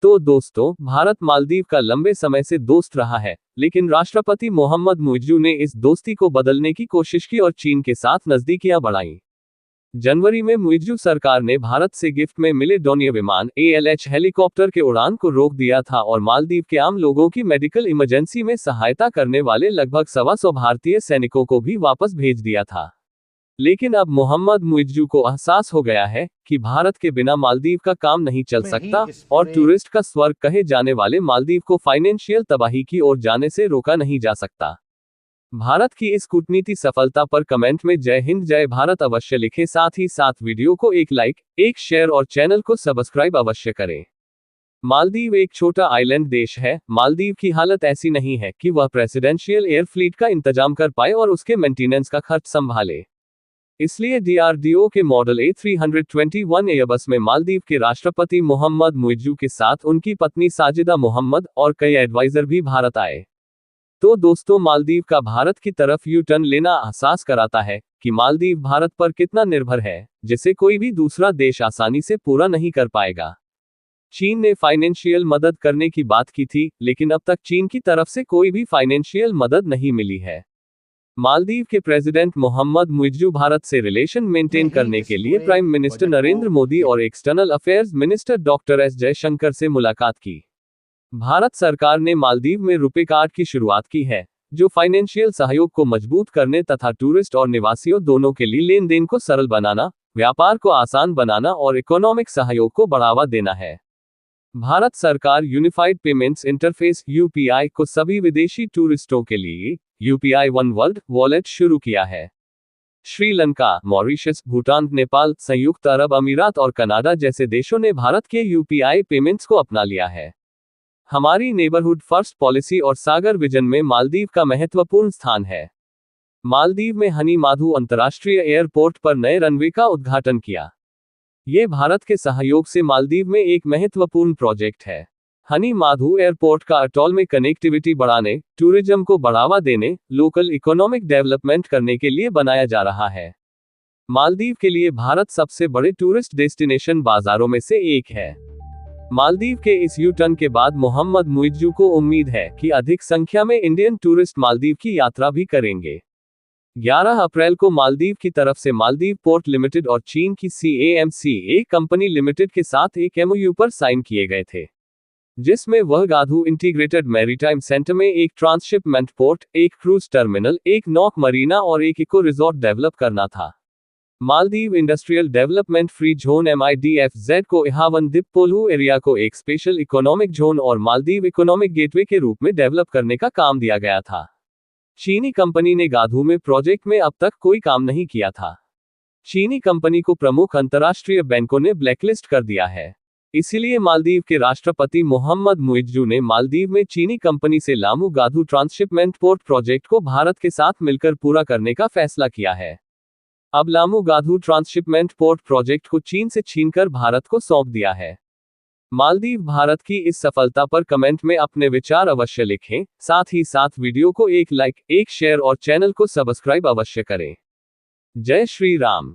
तो दोस्तों, भारत मालदीव का लंबे समय से दोस्त रहा है, लेकिन राष्ट्रपति मोहम्मद मुइज़्ज़ू ने इस दोस्ती को बदलने की कोशिश की और चीन के साथ नजदीकियां बढ़ाईं। जनवरी में मुइज़्ज़ू सरकार ने भारत से गिफ्ट में मिले डोनियर विमान ALH हेलीकॉप्टर के उड़ान को रोक दिया था और मालदीव के आम लोगों की मेडिकल इमरजेंसी में सहायता करने वाले लगभग 125 भारतीय सैनिकों को भी वापस भेज दिया था। लेकिन अब मोहम्मद मुइज़्ज़ू को एहसास हो गया है कि भारत के बिना मालदीव का काम नहीं चल सकता और टूरिस्ट का स्वर्ग कहे जाने वाले मालदीव को फाइनेंशियल तबाही की ओर जाने से रोका नहीं जा सकता। भारत की इस कूटनीति सफलता पर कमेंट में जय हिंद जय भारत अवश्य लिखें। साथ ही साथ वीडियो को एक लाइक, एक शेयर और चैनल को सब्सक्राइब अवश्य करें। मालदीव एक छोटा आइलैंड देश है। मालदीव की हालत ऐसी नहीं है कि वह प्रेसिडेंशियल एयर फ्लीट का इंतजाम कर पाए और उसके मेंटेनेंस का खर्च संभाले। इसलिए DRDO के मॉडल A321 एयरबस में मालदीव के राष्ट्रपति मोहम्मद मुइज़्ज़ू के साथ उनकी पत्नी साजिदा मोहम्मद और कई एडवाइजर भी भारत आए। तो दोस्तों, मालदीव का भारत की तरफ यू टर्न लेना एहसास कराता है कि मालदीव भारत पर कितना निर्भर है, जिसे कोई भी दूसरा देश आसानी से पूरा नहीं कर पाएगा। चीन ने फाइनेंशियल मदद करने की बात की थी, लेकिन अब तक चीन की तरफ से कोई भी फाइनेंशियल मदद नहीं मिली है। मालदीव के प्रेसिडेंट मोहम्मद मुइज़्ज़ू भारत से रिलेशन मेंटेन करने के लिए प्राइम मिनिस्टर नरेंद्र मोदी और external affairs minister doctor S Jaishankar से मुलाकात की। भारत सरकार ने मालदीव में रुपे कार्ड की शुरुआत की है, जो फाइनेंशियल सहयोग को मजबूत करने तथा टूरिस्ट और निवासियों दोनों के लिए लेन देन को सरल बनाना, व्यापार को आसान बनाना और इकोनॉमिक सहयोग को बढ़ावा देना है। भारत सरकार यूनिफाइड पेमेंट्स इंटरफेस UPI को सभी विदेशी टूरिस्टों के लिए UPI वन वर्ल्ड वॉलेट शुरू किया है। श्रीलंका, मॉरिशस, भूटान, नेपाल, संयुक्त अरब अमीरात और कनाडा जैसे देशों ने भारत के UPI पेमेंट्स को अपना लिया है। हमारी नेबरहुड फर्स्ट पॉलिसी और सागर विजन में मालदीव का महत्वपूर्ण स्थान है। मालदीव में हनी माधु अंतर्राष्ट्रीय एयरपोर्ट पर नए रनवे का उद्घाटन किया। ये भारत के सहयोग से मालदीव में एक महत्वपूर्ण प्रोजेक्ट है। हनी माधु एयरपोर्ट का अटॉल में कनेक्टिविटी बढ़ाने, टूरिज्म को बढ़ावा देने, लोकल इकोनॉमिक डेवलपमेंट करने के लिए बनाया जा रहा है। मालदीव के लिए भारत सबसे बड़े टूरिस्ट डेस्टिनेशन बाजारों में से एक है। मालदीव के इस यू टर्न के बाद मोहम्मद मुइज़्ज़ू को उम्मीद है कि अधिक संख्या में इंडियन टूरिस्ट मालदीव की यात्रा भी करेंगे। 11 अप्रैल को मालदीव की तरफ से मालदीव पोर्ट लिमिटेड और चीन की CAMCA कंपनी लिमिटेड के साथ एक MOU पर साइन किए गए थे, जिसमें वह गाधू इंटीग्रेटेड मैरीटाइम सेंटर में एक ट्रांसशिपमेंट पोर्ट, एक क्रूज टर्मिनल, एक नॉक मरीना और एक इको रिजॉर्ट डेवलप करना था। Maldives industrial development free zone MIDFZ को इहावन दिप्पोलू एरिया को एक स्पेशल इकोनॉमिक जोन और मालदीव इकोनॉमिक गेटवे के रूप में डेवलप करने का काम दिया गया था। चीनी कंपनी ने गाधू में प्रोजेक्ट में अब तक कोई काम नहीं किया था। चीनी कंपनी को प्रमुख अंतर्राष्ट्रीय बैंकों ने ब्लैकलिस्ट कर दिया है। इसीलिए मालदीव के राष्ट्रपति मोहम्मद मुइज़्ज़ू ने मालदीव में चीनी कंपनी से लामू गाधू ट्रांसशिपमेंट पोर्ट प्रोजेक्ट को भारत के साथ मिलकर पूरा करने का फैसला किया है। अब लामू गाधू ट्रांसशिपमेंट पोर्ट प्रोजेक्ट को चीन से छीनकर भारत को सौंप दिया है। मालदीव भारत की इस सफलता पर कमेंट में अपने विचार अवश्य लिखें। साथ ही साथ वीडियो को एक लाइक, एक शेयर और चैनल को सब्सक्राइब अवश्य करें। जय श्री राम।